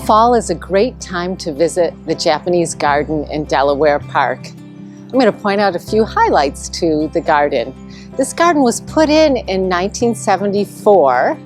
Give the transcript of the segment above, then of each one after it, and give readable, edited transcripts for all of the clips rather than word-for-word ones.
Fall is a great time to visit the Japanese garden in Delaware Park. I'm going to point out a few highlights to the garden. This garden was put in 1974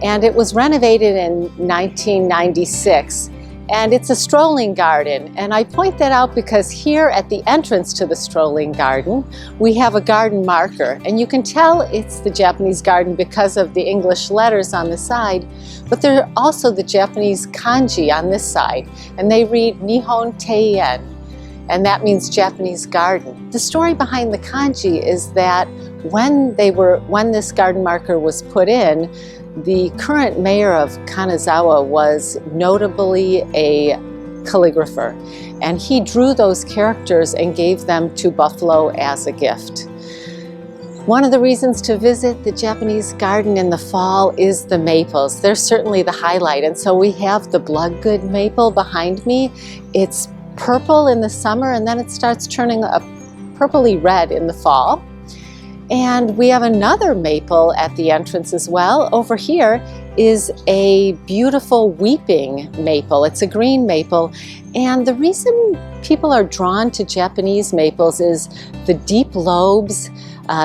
and it was renovated in 1996. And it's a strolling garden, and I point that out because here at the entrance to the strolling garden we have a garden marker, and you can tell it's the Japanese garden because of the English letters on the side, but there are also the Japanese kanji on this side, and they read Nihon Teien, and that means Japanese garden. The story behind the kanji is that when this garden marker was put in, the current mayor of Kanazawa was notably a calligrapher, and he drew those characters and gave them to Buffalo as a gift. One of the reasons to visit the Japanese garden in the fall is the maples. They're certainly the highlight, and so we have the Bloodgood maple behind me. It's purple in the summer and then it starts turning a purpley red in the fall. And we have another maple at the entrance as well. Over here is a beautiful weeping maple. It's a green maple. And the reason people are drawn to Japanese maples is the deep lobes.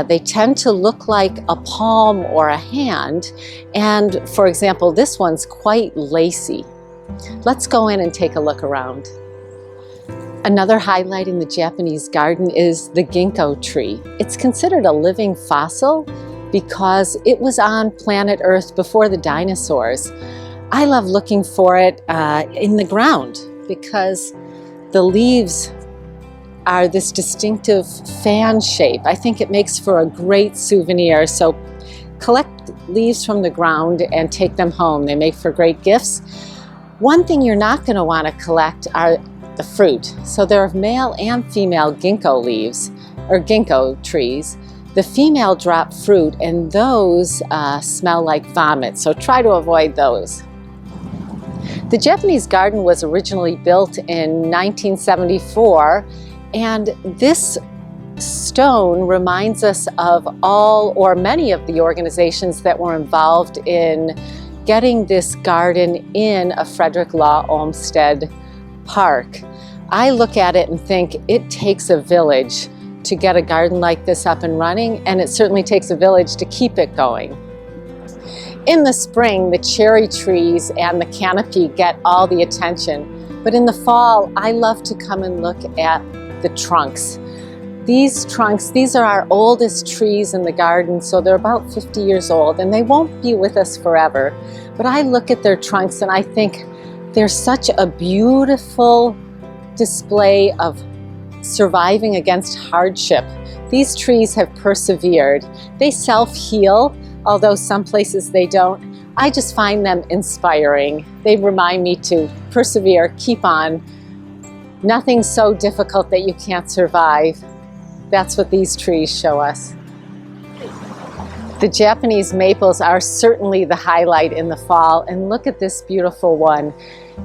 They tend to look like a palm or a hand. And for example, this one's quite lacy. Let's go in and take a look around. Another highlight in the Japanese garden is the Ginkgo tree. It's considered a living fossil because it was on planet Earth before the dinosaurs. I love looking for it in the ground because the leaves are this distinctive fan shape. I think it makes for a great souvenir, so collect leaves from the ground and take them home. They make for great gifts. One thing you're not going to want to collect are the fruit. So there are male and female ginkgo leaves, or ginkgo trees. The female drop fruit, and those smell like vomit, so try to avoid those. The Japanese garden was originally built in 1974, and this stone reminds us of all or many of the organizations that were involved in getting this garden in a Frederick Law Olmsted park. I look at it and think it takes a village to get a garden like this up and running, and it certainly takes a village to keep it going. In the spring, the cherry trees and the canopy get all the attention, but in the fall, I love to come and look at the trunks. These trunks, these are our oldest trees in the garden, so they're about 50 years old, and they won't be with us forever. But I look at their trunks and I think they're such a beautiful display of surviving against hardship. These trees have persevered. They self-heal, although some places they don't. I just find them inspiring. They remind me to persevere, keep on. Nothing's so difficult that you can't survive. That's what these trees show us. The Japanese maples are certainly the highlight in the fall, and look at this beautiful one.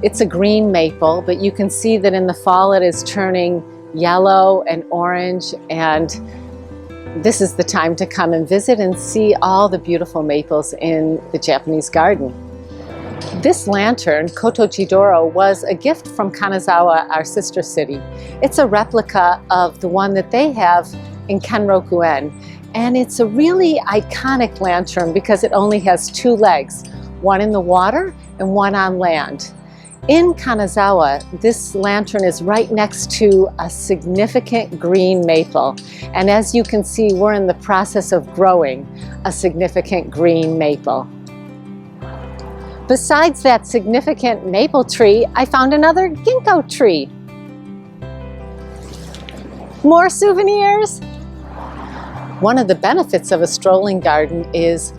It's a green maple, but you can see that in the fall it is turning yellow and orange, and this is the time to come and visit and see all the beautiful maples in the Japanese garden. This lantern, Kotojidoro, was a gift from Kanazawa, our sister city. It's a replica of the one that they have in Kenrokuen. And it's a really iconic lantern because it only has two legs, one in the water and one on land. In Kanazawa, this lantern is right next to a significant green maple. And as you can see, we're in the process of growing a significant green maple. Besides that significant maple tree, I found another ginkgo tree. More souvenirs! One of the benefits of a strolling garden is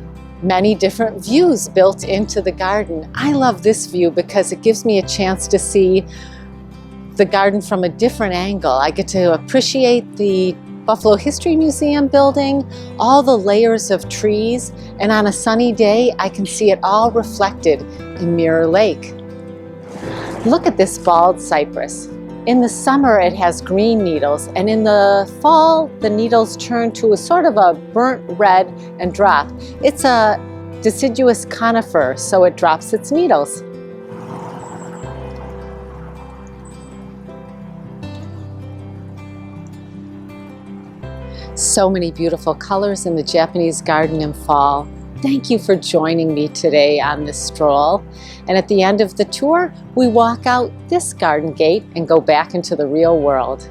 many different views built into the garden. I love this view because it gives me a chance to see the garden from a different angle. I get to appreciate the Buffalo History Museum building, all the layers of trees, and on a sunny day I can see it all reflected in Mirror Lake. Look at this bald cypress. In the summer it has green needles, and in the fall the needles turn to a sort of a burnt red and drop. It's a deciduous conifer, so it drops its needles. So many beautiful colors in the Japanese garden in fall. Thank you for joining me today on this stroll. And at the end of the tour, we walk out this garden gate and go back into the real world.